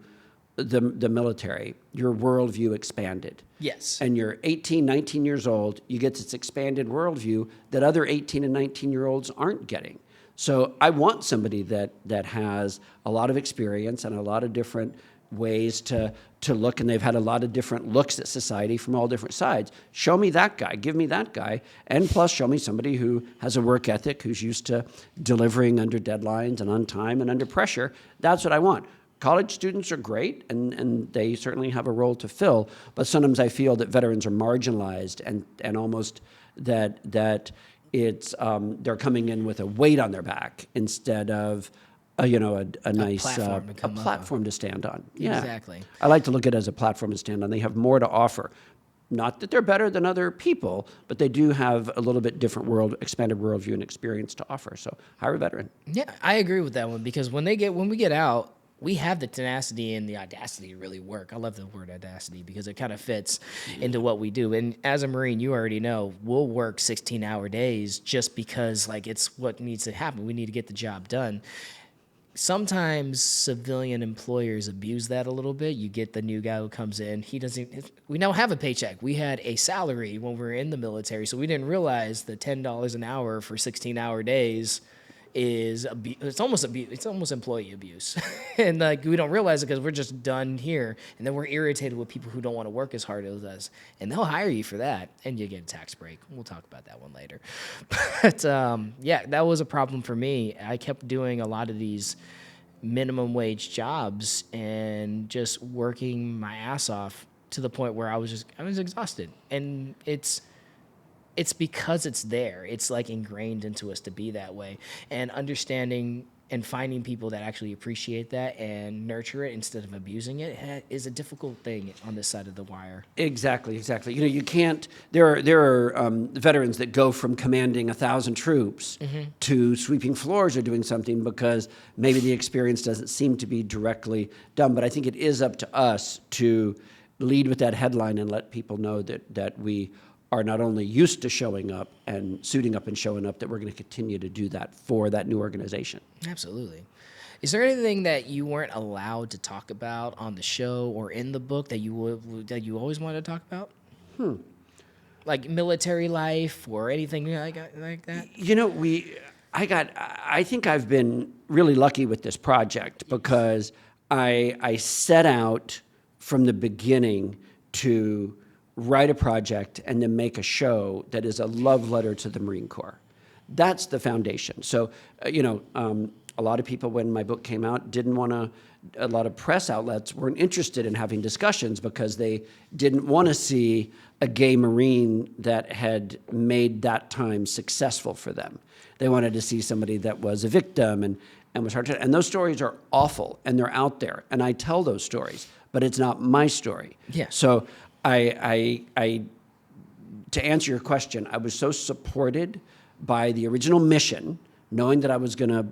A: the military, your worldview expanded.
B: Yes.
A: And you're 18, 19 years old, you get this expanded worldview that other 18 and 19-year-olds aren't getting. So I want somebody that has a lot of experience and a lot of different ways to look, and they've had a lot of different looks at society from all different sides. Show me that guy, give me that guy, and plus show me somebody who has a work ethic, who's used to delivering under deadlines and on time and under pressure. That's what I want. College students are great, and they certainly have a role to fill, but sometimes I feel that veterans are marginalized and almost that it's they're coming in with a weight on their back instead of a nice platform to stand on. Yeah.
B: Exactly.
A: I like to look at it as a platform to stand on. They have more to offer. Not that they're better than other people, but they do have a little bit different expanded worldview and experience to offer. So hire a veteran.
B: Yeah, I agree with that one because when we get out, we have the tenacity and the audacity to really work. I love the word audacity because it kind of fits into what we do. And as a Marine, you already know, we'll work 16-hour days just because like it's what needs to happen. We need to get the job done. Sometimes civilian employers abuse that a little bit. You get the new guy who comes in. We don't have a paycheck. We had a salary when we were in the military, so we didn't realize the $10 an hour for 16-hour days is it's almost employee abuse, and like we don't realize it because we're just done here, and then we're irritated with people who don't want to work as hard as us, and they'll hire you for that, and you get a tax break. We'll talk about that one later. But yeah, that was a problem for me. I kept doing a lot of these minimum wage jobs and just working my ass off to the point where I was exhausted, and it's because it's there. It's like ingrained into us to be that way. And understanding and finding people that actually appreciate that and nurture it instead of abusing it is a difficult thing on this side of the wire.
A: Exactly. You know, you can't. There are veterans that go from commanding 1,000 troops to sweeping floors or doing something because maybe the experience doesn't seem to be directly done. But I think it is up to us to lead with that headline and let people know that we are not only used to showing up and suiting up and showing up, that we're going to continue to do that for that new organization.
B: Absolutely. Is there anything that you weren't allowed to talk about on the show or in the book that you always wanted to talk about? Like military life or anything like that?
A: You know, I think I've been really lucky with this project because I set out from the beginning to write a project and then make a show that is a love letter to the Marine Corps. That's the foundation. So, a lot of people, when my book came out, a lot of press outlets weren't interested in having discussions because they didn't want to see a gay Marine that had made that time successful for them. They wanted to see somebody that was a victim and was hard to, and those stories are awful and they're out there. And I tell those stories, but it's not my story.
B: Yeah.
A: So I to answer your question, I was so supported by the original mission, knowing that I was going to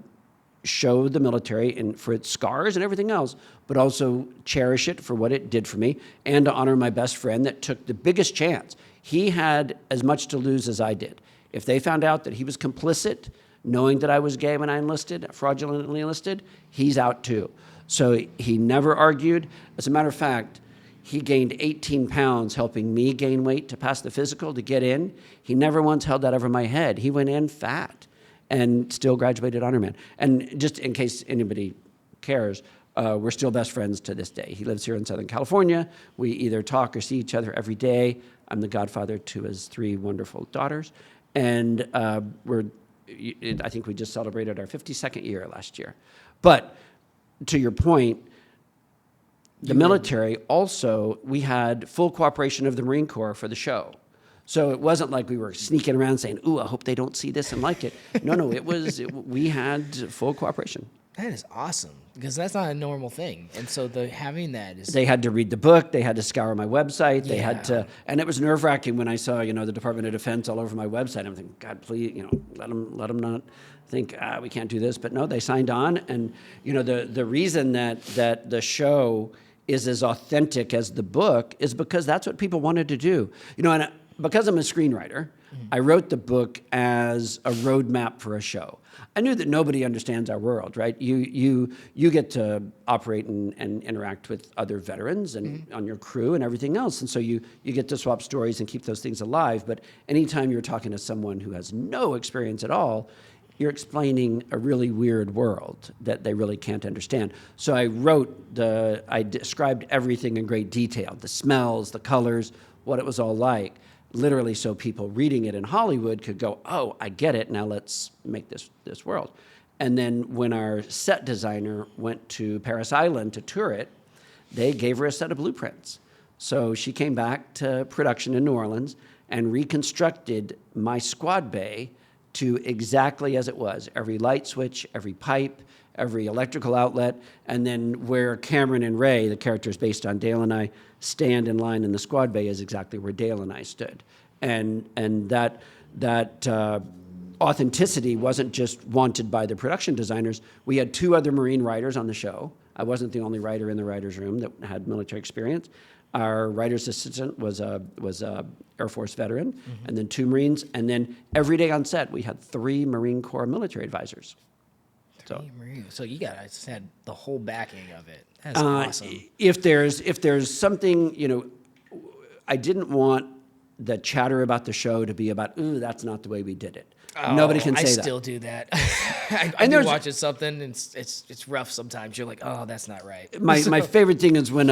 A: show the military and for its scars and everything else, but also cherish it for what it did for me and to honor my best friend that took the biggest chance. He had as much to lose as I did. If they found out that he was complicit, knowing that I was gay when I enlisted, fraudulently enlisted, he's out too. So he never argued. As a matter of fact, he gained 18 pounds helping me gain weight to pass the physical to get in. He never once held that over my head. He went in fat and still graduated honor man. And just in case anybody cares, we're still best friends to this day. He lives here in Southern California. We either talk or see each other every day. I'm the godfather to his 3 wonderful daughters. And I think we just celebrated our 52nd year last year. But to your point, the military also, we had full cooperation of the Marine Corps for the show. So it wasn't like we were sneaking around saying, ooh, I hope they don't see this and like it. No, we had full cooperation.
B: That is awesome because that's not a normal thing. And so having that is...
A: They had to read the book. They had to scour my website. They had to, and it was nerve-wracking when I saw, the Department of Defense all over my website. I'm thinking, God, please, let them not think we can't do this. But no, they signed on. And, the reason that the show is as authentic as the book is because that's what people wanted to do. And because I'm a screenwriter, I wrote the book as a roadmap for a show. I knew that nobody understands our world, right? You get to operate and interact with other veterans and on your crew and everything else. And so you get to swap stories and keep those things alive. But anytime you're talking to someone who has no experience at all, you're explaining a really weird world that they really can't understand. So I described everything in great detail, the smells, the colors, what it was all like, literally so people reading it in Hollywood could go, oh, I get it, now let's make this world. And then when our set designer went to Paris Island to tour it, they gave her a set of blueprints. So she came back to production in New Orleans and reconstructed my squad bay to exactly as it was. Every light switch, every pipe, every electrical outlet, and then where Cameron and Ray, the characters based on Dale and I, stand in line in the squad bay is exactly where Dale and I stood. And that authenticity wasn't just wanted by the production designers. We had 2 other Marine writers on the show. I wasn't the only writer in the writer's room that had military experience. Our writer's assistant was a Air Force veteran, and then 2 Marines. And then every day on set, we had 3 Marine Corps military advisors.
B: So you guys had the whole backing of it. That's awesome.
A: If there's something, I didn't want the chatter about the show to be about, ooh, that's not the way we did it. Nobody can say
B: I
A: that.
B: still do that. I do watching something, and it's rough sometimes. You're like, oh, that's not right.
A: My favorite thing is when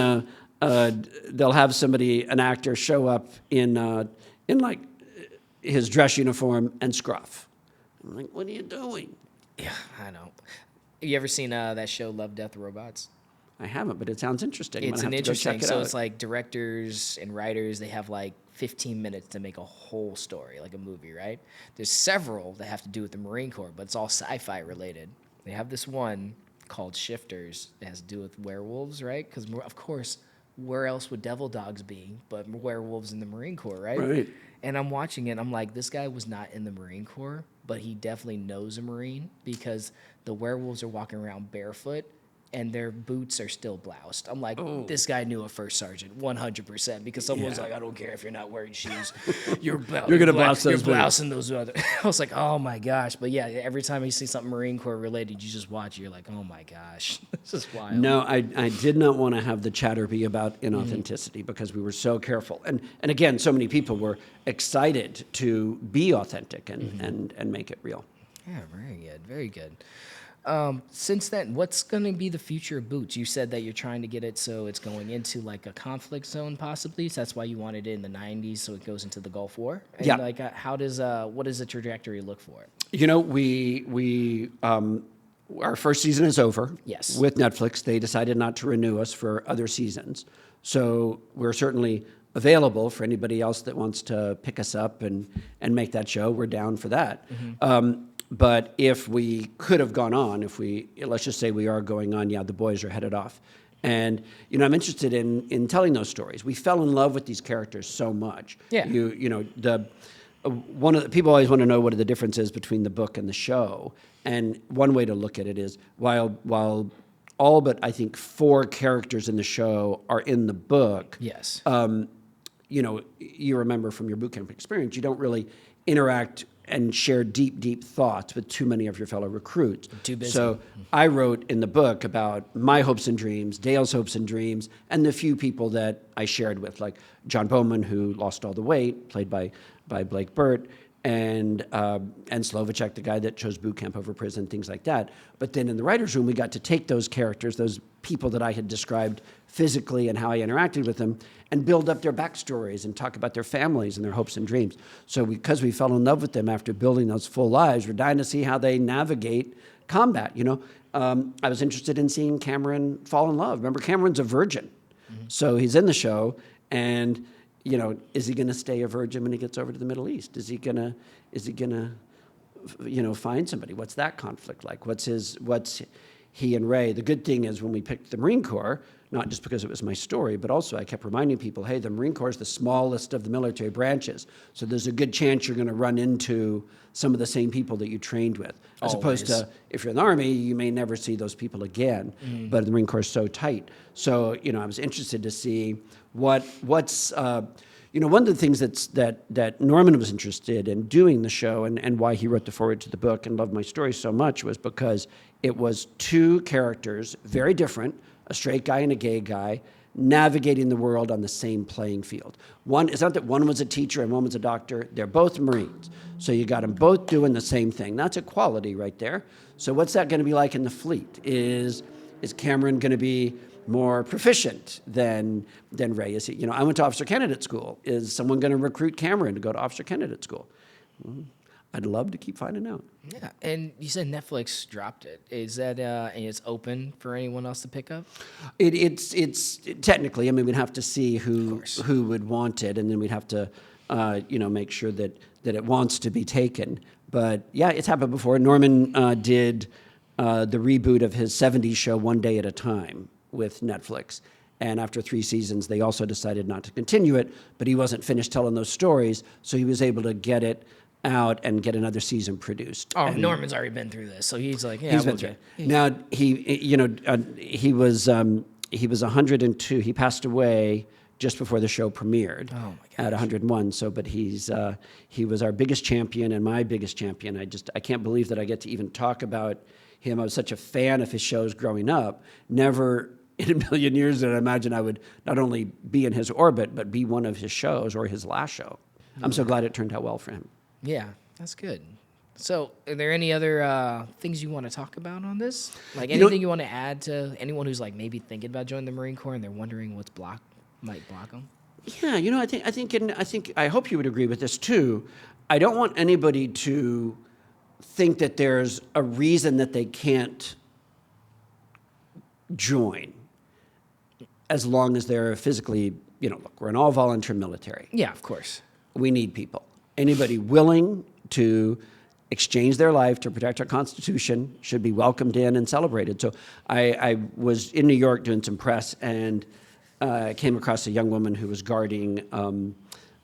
A: they'll have an actor show up in like his dress uniform and scruff. I'm like, what are you doing?
B: Yeah, I know. You ever seen that show Love, Death, Robots?
A: I haven't, but it sounds interesting.
B: It's
A: I'm
B: an
A: gonna have to go
B: interesting.
A: check it
B: So
A: out.
B: it's like directors and writers. They have like 15 minutes to make a whole story, like a movie, right? There's several that have to do with the Marine Corps, but it's all sci-fi related. They have this one called Shifters. It has to do with werewolves, right? Because of course, where else would devil dogs be but werewolves in the Marine Corps, right?
A: Right.
B: And I'm watching it. I'm like, this guy was not in the Marine Corps, but he definitely knows a Marine because the werewolves are walking around barefoot and their boots are still bloused. I'm like, this guy knew a first sergeant, 100%, because someone's like, I don't care if you're not wearing shoes. You're
A: gonna blouse those
B: You're blousing those other. I was like, oh my gosh. But yeah, every time you see something Marine Corps related, you just watch it. You're like, oh my gosh, this is wild.
A: No, I did not want to have the chatter be about inauthenticity because we were so careful. And again, so many people were excited to be authentic and make it real.
B: Yeah, very good, very good. Since then, what's going to be the future of Boots? You said that you're trying to get it so it's going into like a conflict zone, possibly. So that's why you wanted it in the 90s, so it goes into the Gulf War. And
A: Yeah.
B: Like, what does the trajectory look for it?
A: You know, we our first season is over.
B: Yes.
A: With Netflix, they decided not to renew us for other seasons. So we're certainly available for anybody else that wants to pick us up and make that show. We're down for that. But if we could have gone on, let's just say we are going on, the boys are headed off. And, I'm interested in telling those stories. We fell in love with these characters so much.
B: Yeah.
A: One of the people always want to know what are the differences between the book and the show. And one way to look at it is while all but I think 4 characters in the show are in the book.
B: Yes.
A: You remember from your bootcamp experience, you don't really interact and share deep thoughts with too many of your fellow recruits.
B: Too busy.
A: So I wrote in the book about my hopes and dreams, Dale's hopes and dreams, and the few people that I shared with, like John Bowman, who lost all the weight, played by Blake Burt, and Slovacek, the guy that chose boot camp over prison, things like that. But then in the writer's room, we got to take those characters, those people that I had described physically and how I interacted with them, and build up their backstories and talk about their families and their hopes and dreams. So because we fell in love with them after building those full lives, we're dying to see how they navigate combat. I was interested in seeing Cameron fall in love. Remember, Cameron's a virgin. So he's in the show, and is he going to stay a virgin when he gets over to the Middle East? Is he gonna find somebody? What's that conflict like? What's he and Ray? The good thing is when we picked the Marine Corps, not just because it was my story, but also I kept reminding people, hey, the Marine Corps is the smallest of the military branches, so there's a good chance you're going to run into some of the same people that you trained with. As opposed to if you're in the Army, you may never see those people again, but the Marine Corps is so tight. So, I was interested to see what's one of the things that Norman was interested in doing the show and why he wrote the foreword to the book and loved my story so much was because it was 2 characters, very different, a straight guy and a gay guy, navigating the world on the same playing field. It's not that one was a teacher and one was a doctor. They're both Marines. So you got them both doing the same thing. That's equality right there. So what's that going to be like in the fleet? Is Cameron going to be more proficient than Ray? Is he? I went to officer candidate school. Is someone going to recruit Cameron to go to officer candidate school? I'd love to keep finding out.
B: Yeah, and you said Netflix dropped it. Is that and it's open for anyone else to pick up?
A: It's technically. I mean, we'd have to see who would want it, and then we'd have to make sure that it wants to be taken. But yeah, it's happened before. Norman did the reboot of his '70s show One Day at a Time with Netflix. And after 3 seasons, they also decided not to continue it, but he wasn't finished telling those stories, so he was able to get it out and get another season produced.
B: Oh,
A: and
B: Norman's already been through this, so he's like, yeah,
A: he's been through it. Now, he was 102. He passed away just before the show premiered at 101. So, but he was our biggest champion and my biggest champion. I can't believe that I get to even talk about him. I was such a fan of his shows growing up. Never in a million years did I imagine I would not only be in his orbit, but be one of his shows or his last show. I'm so glad it turned out well for him.
B: Yeah, that's good. So, are there any other things you want to talk about on this? Like anything you want to add to anyone who's like maybe thinking about joining the Marine Corps and they're wondering what's might block them?
A: Yeah, I hope you would agree with this too. I don't want anybody to think that there's a reason that they can't join as long as they're physically, look, we're an all volunteer military.
B: Yeah, of course.
A: We need people. Anybody willing to exchange their life to protect our Constitution should be welcomed in and celebrated. So I was in New York doing some press and came across a young woman who was guarding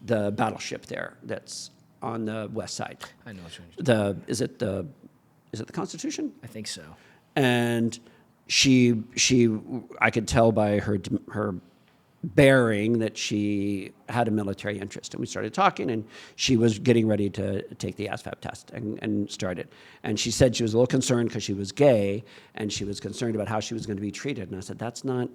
A: the battleship there that's on the west side.
B: I know what
A: Is it the Constitution?
B: I think so.
A: And she I could tell by her bearing that she had a military interest. And we started talking, and she was getting ready to take the ASVAB test and started. And she said she was a little concerned because she was gay, and she was concerned about how she was going to be treated. And I said, that's not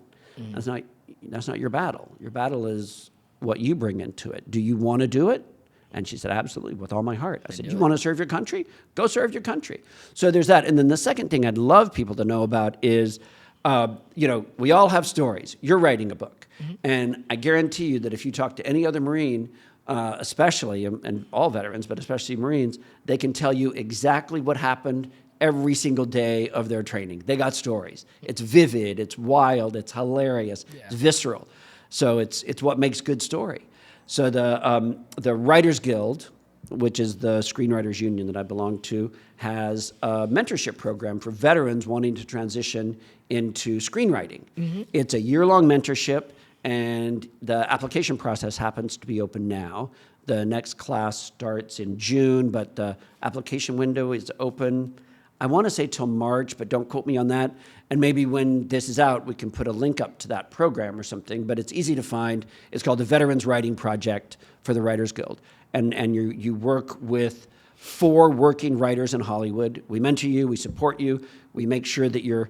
A: your battle. Your battle is what you bring into it. Do you want to do it? And she said, absolutely, with all my heart. I said, you want to serve your country? Go serve your country. So there's that. And then the second thing I'd love people to know about is, we all have stories. You're writing a book. Mm-hmm. And I guarantee you that if you talk to any other Marine, especially, and all veterans, but especially Marines, they can tell you exactly what happened every single day of their training. They got stories. It's vivid, it's wild, it's hilarious, it's visceral. So it's what makes good story. So the Writers Guild, which is the screenwriters union that I belong to, has a mentorship program for veterans wanting to transition into screenwriting. Mm-hmm. It's a year-long mentorship, and the application process happens to be open now. The next class starts in June, but the application window is open, I want to say till March, but don't quote me on that. And maybe when this is out, we can put a link up to that program or something, but it's easy to find. It's called the Veterans Writing Project for the Writers Guild. And you work with 4 working writers in Hollywood. We mentor you, we support you, we make sure that your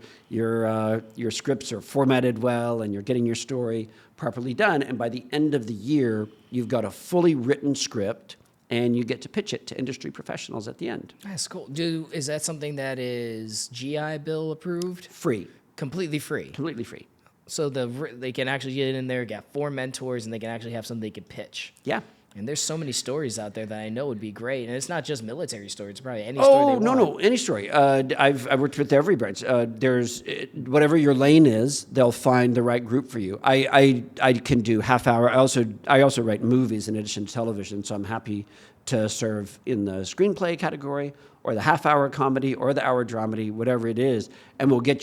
A: scripts are formatted well and you're getting your story properly done. And by the end of the year, you've got a fully written script, and you get to pitch it to industry professionals at the end.
B: That's cool. Is that something that is GI Bill approved?
A: Free.
B: Completely free?
A: Completely free.
B: So they can actually get in there, get 4 mentors, and they can actually have something they can pitch.
A: Yeah.
B: And there's so many stories out there that I know would be great. And it's not just military stories. It's probably any story they want.
A: No, any story. I've worked with every branch. There's whatever your lane is, they'll find the right group for you. I can do half hour. I also write movies in addition to television, so I'm happy to serve in the screenplay category or the half hour comedy or the hour dramedy, whatever it is. And we'll make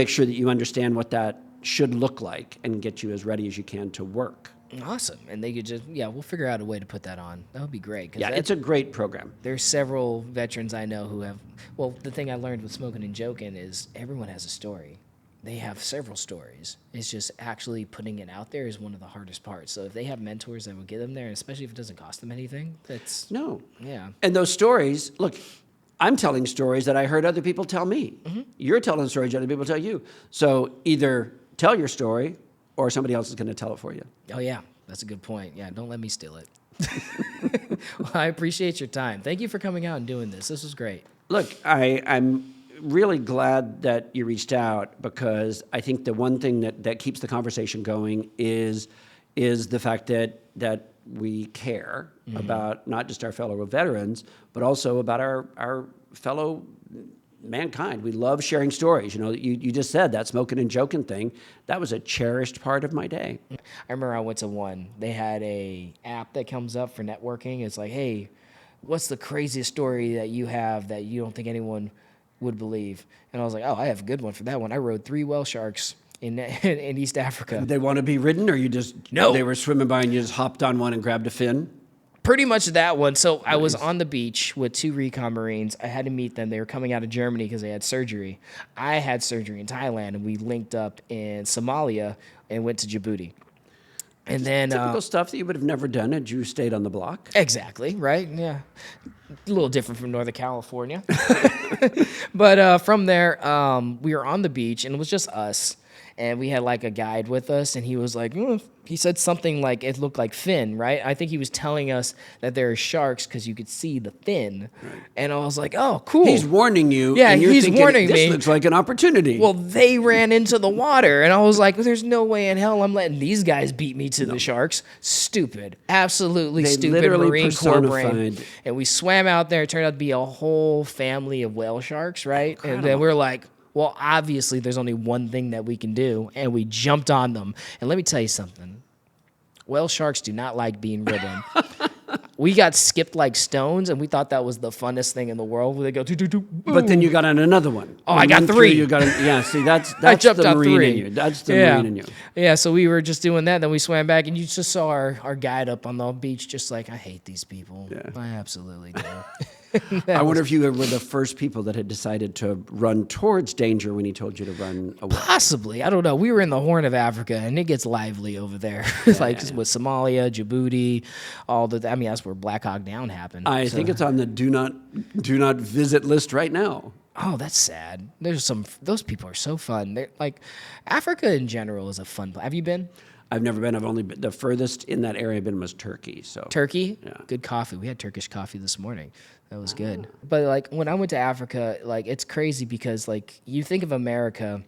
A: sure that you understand what that should look like and get you as ready as you can to work.
B: Awesome. And they could we'll figure out a way to put that on. That would be great.
A: Yeah, it's a great program.
B: There's several veterans I know who have, the thing I learned with Smoking and Joking is everyone has a story. They have several stories. It's just actually putting it out there is one of the hardest parts. So if they have mentors that will get them there, especially if it doesn't cost them anything, yeah.
A: And those stories, look, I'm telling stories that I heard other people tell me. Mm-hmm. You're telling stories that other people tell you. So either tell your story or somebody else is going to tell it for you.
B: Oh, yeah. That's a good point. Yeah, don't let me steal it. Well, I appreciate your time. Thank you for coming out and doing this. This was great.
A: Look, I'm really glad that you reached out, because I think the one thing that keeps the conversation going is the fact that we care about not just our fellow veterans, but also about our fellow mankind. We love sharing stories. You just said that Smoking and Joking thing. That was a cherished part of my day.
B: I remember I went to one. They had a app that comes up for networking. It's like, hey, what's the craziest story that you have that you don't think anyone would believe? And I was like, oh, I have a good one for that one. I rode 3 whale sharks in East Africa.
A: Did they want to be ridden, or you just
B: no?
A: They were swimming by and you just hopped on one and grabbed a fin?
B: Pretty much that one. So I was on the beach with 2 recon Marines. I had to meet them. They were coming out of Germany because they had surgery. I had surgery in Thailand, and we linked up in Somalia and went to Djibouti. And then
A: typical stuff that you would have never done had you stayed on the block.
B: Exactly, right? Yeah. A little different from Northern California. But from there, we were on the beach, and it was just us. and we had like a guide with us, and he was like, he said something like it looked like fin, right? I think he was telling us that there are sharks because you could see the fin, and I was like, oh, cool.
A: He's warning you.
B: Yeah,
A: and you're
B: he's
A: thinking,
B: warning
A: this
B: me.
A: looks like an opportunity.
B: Well, they ran into the water, and I was like, there's no way in hell I'm letting these guys beat me to the sharks. Stupid. Absolutely
A: They
B: stupid
A: literally
B: Marine Corps brain.
A: personified-
B: And we swam out there. It turned out to be a whale family of whale sharks, right? And then we're like, well, obviously there's only one thing that we can do, and we jumped on them. And let me tell you something. Whale sharks do not like being ridden. We got skipped like stones, and we thought that was the funnest thing in the world. Where they go,
A: but then you got on another one.
B: Oh, I got
A: One through,
B: 3.
A: You got yeah, see, that's
B: I jumped
A: the
B: on
A: Marine
B: 3.
A: in you. That's the
B: Yeah.
A: Marine in you.
B: Yeah, so we were just doing that. Then we swam back, and you just saw our guide up on the beach, just like, I hate these people.
A: Yeah.
B: I absolutely do.
A: I wonder if you were the first people that had decided to run towards danger when he told you to run away.
B: Possibly. I don't know. We were in the Horn of Africa, and it gets lively over there. Like with Somalia, Djibouti, that's where Black Hawk Down happened.
A: I think it's on the do not visit list right now.
B: Oh, that's sad. Those people are so fun. They're like, Africa in general is a fun place. Have you been?
A: I've never been. I've only been, the furthest in that area I've been was Turkey. So
B: Turkey?
A: Yeah.
B: Good coffee. We had Turkish coffee this morning. That was good. But like when I went to Africa, like it's crazy because like you think of America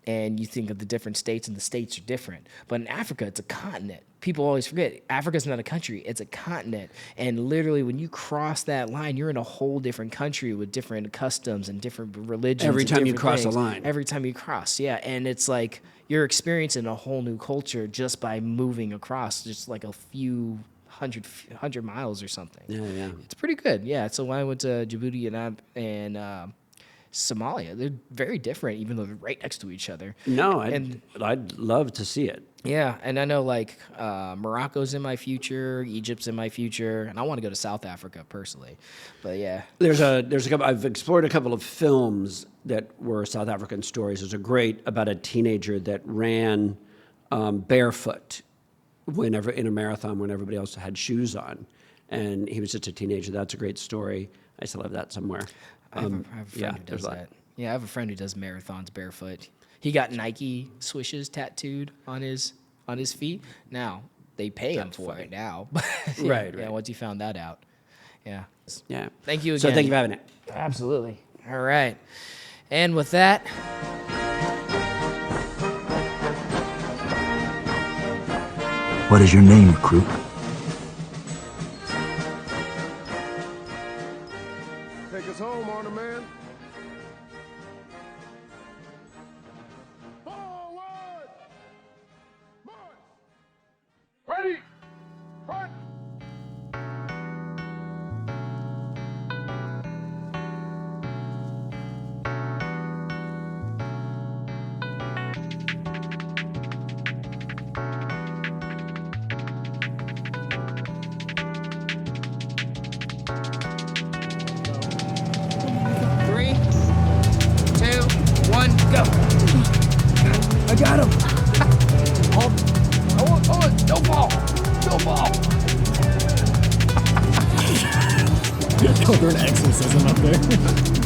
B: and you think of the different states, and the states are different. But in Africa, it's a continent. People always forget Africa's not a country, it's a continent. And literally when you cross that line, you're in a whole different country with different customs and different religions.
A: Every
B: and
A: time you
B: different
A: cross a
B: things.
A: line.
B: Every time you cross, yeah. And it's like you're experiencing a whole new culture just by moving across just like a few hundred miles or something.
A: Yeah.
B: It's pretty good. Yeah. So when I went to Djibouti and Somalia, they're very different, even though they're right next to each other.
A: No, I'd love to see it.
B: Yeah, and I know like Morocco's in my future, Egypt's in my future, and I want to go to South Africa personally. But yeah,
A: There's a couple. I've explored a couple of films that were South African stories. There's a great about a teenager that ran barefoot whenever in a marathon when everybody else had shoes on, and he was just a teenager. That's a great story. I still have that somewhere.
B: I have a friend who does that. Yeah, I have a friend who does marathons barefoot. He got Nike swishes tattooed on his feet. Now they pay him for it now.
A: Right.
B: Yeah, once he found that out. Yeah.
A: Yeah.
B: Thank you again.
A: So thank you for having it.
B: Absolutely. All right. And with that,
E: What is your name, recruit?
F: Take us home, Honor Man. Forward! March! Ready! Front!
B: Three, 2, 1, go.
A: I got him.
B: Hold on. Don't fall. Don't fall.
G: They're an exorcism up there.